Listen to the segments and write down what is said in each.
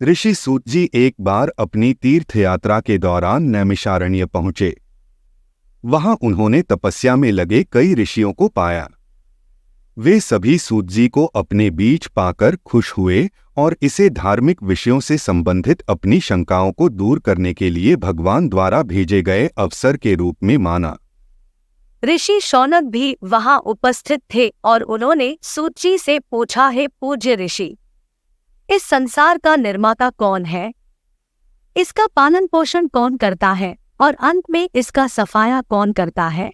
ऋषि सूत जी एक बार अपनी तीर्थ यात्रा के दौरान नैमिषारण्य पहुंचे। वहां उन्होंने तपस्या में लगे कई ऋषियों को पाया। वे सभी सूत जी को अपने बीच पाकर खुश हुए और इसे धार्मिक विषयों से संबंधित अपनी शंकाओं को दूर करने के लिए भगवान द्वारा भेजे गए अवसर के रूप में माना। ऋषि शौनक भी वहां उपस्थित थे और उन्होंने सूत जी से पूछा, है पूज्य ऋषि, इस संसार का निर्माता कौन है? इसका पालन पोषण कौन करता है और अंत में इसका सफाया कौन करता है?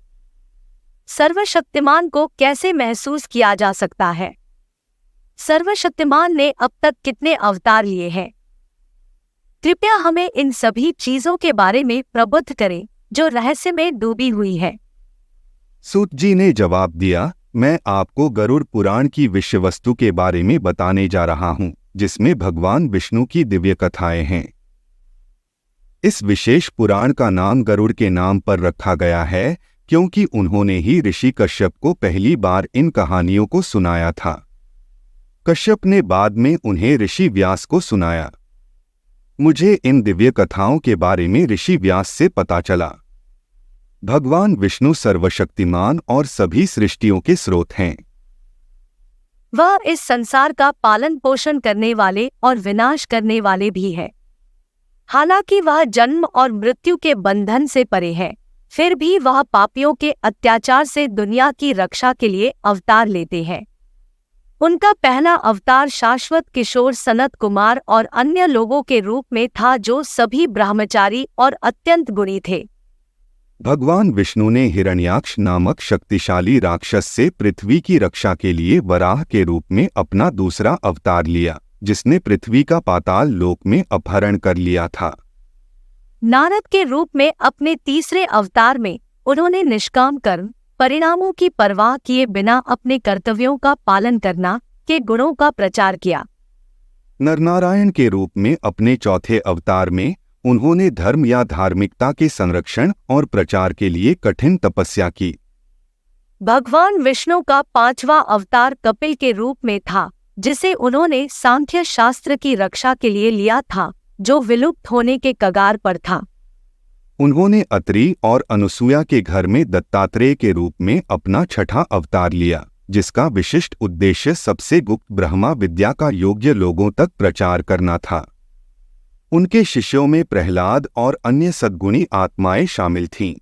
सर्वशक्तिमान को कैसे महसूस किया जा सकता है? सर्वशक्तिमान ने अब तक कितने अवतार लिए हैं? कृपया हमें इन सभी चीजों के बारे में प्रबुद्ध करें जो रहस्य में डूबी हुई है। सूत जी ने जवाब दिया, मैं आपको गरुड़ पुराण की विषय वस्तु के बारे में बताने जा रहा हूं, जिसमें भगवान विष्णु की दिव्य कथाएं हैं। इस विशेष पुराण का नाम गरुड़ के नाम पर रखा गया है क्योंकि उन्होंने ही ऋषि कश्यप को पहली बार इन कहानियों को सुनाया था। कश्यप ने बाद में उन्हें ऋषि व्यास को सुनाया। मुझे इन दिव्य कथाओं के बारे में ऋषि व्यास से पता चला। भगवान विष्णु सर्वशक्तिमान और सभी सृष्टियों के स्रोत हैं। वह इस संसार का पालन पोषण करने वाले और विनाश करने वाले भी है। हालांकि वह जन्म और मृत्यु के बंधन से परे है, फिर भी वह पापियों के अत्याचार से दुनिया की रक्षा के लिए अवतार लेते हैं। उनका पहला अवतार शाश्वत किशोर सनत कुमार और अन्य लोगों के रूप में था जो सभी ब्रह्मचारी और अत्यंत गुणी थे। भगवान विष्णु ने हिरण्याक्ष नामक शक्तिशाली राक्षस से पृथ्वी की रक्षा के लिए वराह के रूप में अपना दूसरा अवतार लिया, जिसने पृथ्वी का पाताल लोक में अपहरण कर लिया था। नारद के रूप में अपने तीसरे अवतार में उन्होंने निष्काम कर्म, परिणामों की परवाह किए बिना अपने कर्तव्यों का पालन करना के गुणों का प्रचार किया। नरनारायण के रूप में अपने चौथे अवतार में उन्होंने धर्म या धार्मिकता के संरक्षण और प्रचार के लिए कठिन तपस्या की। भगवान विष्णु का पांचवा अवतार कपिल के रूप में था, जिसे उन्होंने सांख्य शास्त्र की रक्षा के लिए लिया था, जो विलुप्त होने के कगार पर था। उन्होंने अत्रि और अनुसुया के घर में दत्तात्रेय के रूप में अपना छठा अवतार लिया, जिसका विशिष्ट उद्देश्य सबसे गुप्त ब्रह्मा विद्या का योग्य लोगों तक प्रचार करना था। उनके शिष्यों में प्रहलाद और अन्य सद्गुणी आत्माएं शामिल थीं।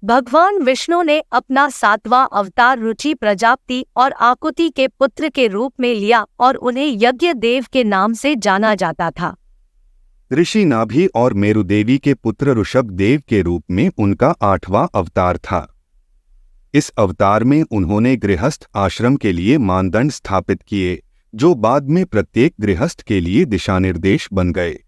भगवान विष्णु ने अपना सातवां अवतार रुचि प्रजापति और आकुति के पुत्र के रूप में लिया और उन्हें यज्ञ देव के नाम से जाना जाता था। ऋषि नाभि और मेरुदेवी के पुत्र ऋषभ देव के रूप में उनका आठवां अवतार था। इस अवतार में उन्होंने गृहस्थ आश्रम के लिए मानदंड स्थापित किए, जो बाद में प्रत्येक गृहस्थ के लिए दिशानिर्देश बन गए।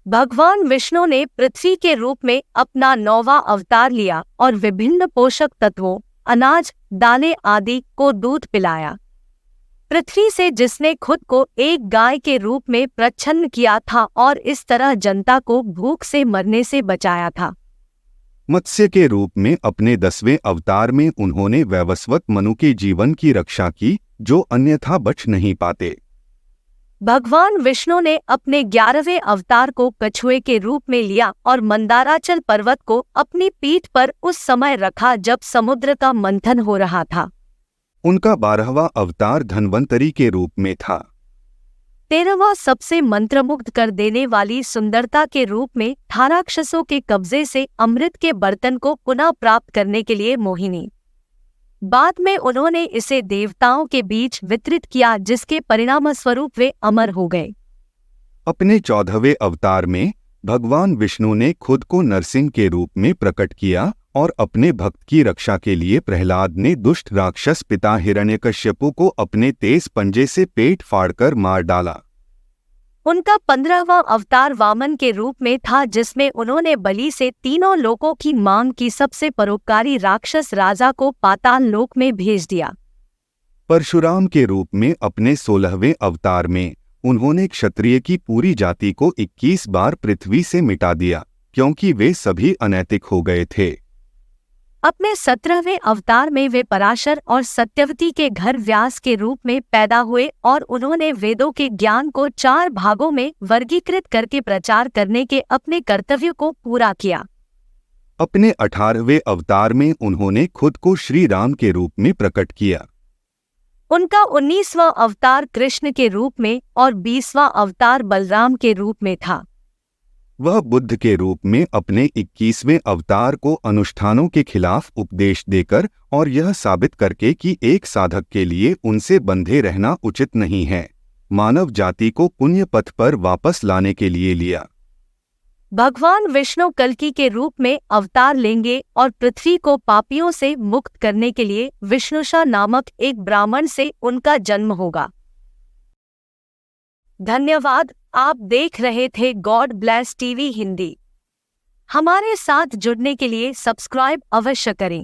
भगवान विष्णु ने पृथ्वी के रूप में अपना नौवां अवतार लिया और विभिन्न पोषक तत्वों, अनाज, दालें आदि को दूध पिलाया। पृथ्वी से जिसने खुद को एक गाय के रूप में प्रच्छन्न किया था और इस तरह जनता को भूख से मरने से बचाया था। मत्स्य के रूप में अपने 10वें अवतार में उन्होंने वैवस्वत मनु के जीवन की रक्षा की, जो अन्यथा बच नहीं पाते। भगवान विष्णु ने अपने 11वें अवतार को कछुए के रूप में लिया और मंदाराचल पर्वत को अपनी पीठ पर उस समय रखा जब समुद्र का मंथन हो रहा था। उनका 12वां अवतार धन्वंतरी के रूप में था। 13वां सबसे मंत्रमुग्ध कर देने वाली सुंदरता के रूप में था राक्षसों के कब्जे से अमृत के बर्तन को पुनः प्राप्त करने के लिए मोहिनी। बाद में उन्होंने इसे देवताओं के बीच वितरित किया, जिसके परिणामस्वरूप वे अमर हो गए। अपने 14वें अवतार में भगवान विष्णु ने खुद को नरसिंह के रूप में प्रकट किया और अपने भक्त की रक्षा के लिए प्रहलाद ने दुष्ट राक्षस पिता हिरण्यकश्यपु को अपने तेज पंजे से पेट फाड़कर मार डाला। उनका 15वां अवतार वामन के रूप में था, जिसमें उन्होंने बलि से तीनों लोकों की मांग की सबसे परोपकारी राक्षस राजा को पाताल लोक में भेज दिया। परशुराम के रूप में अपने 16वें अवतार में उन्होंने क्षत्रिय की पूरी जाति को 21 बार पृथ्वी से मिटा दिया, क्योंकि वे सभी अनैतिक हो गए थे। अपने 17वें अवतार में वे पराशर और सत्यवती के घर व्यास के रूप में पैदा हुए और उन्होंने वेदों के ज्ञान को 4 भागों में वर्गीकृत करके प्रचार करने के अपने कर्तव्य को पूरा किया। अपने 18वें अवतार में उन्होंने खुद को श्री राम के रूप में प्रकट किया। उनका 19वां अवतार कृष्ण के रूप में और 20वां अवतार बलराम के रूप में था। वह बुद्ध के रूप में अपने 21वें अवतार को अनुष्ठानों के खिलाफ उपदेश देकर और यह साबित करके कि एक साधक के लिए उनसे बंधे रहना उचित नहीं है, मानव जाति को पुण्य पथ पर वापस लाने के लिए लिया। भगवान विष्णु कल्कि के रूप में अवतार लेंगे और पृथ्वी को पापियों से मुक्त करने के लिए विष्णुषा नामक एक ब्राह्मण से उनका जन्म होगा। धन्यवाद। आप देख रहे थे गॉड ब्लेस टीवी हिंदी। हमारे साथ जुड़ने के लिए सब्सक्राइब अवश्य करें।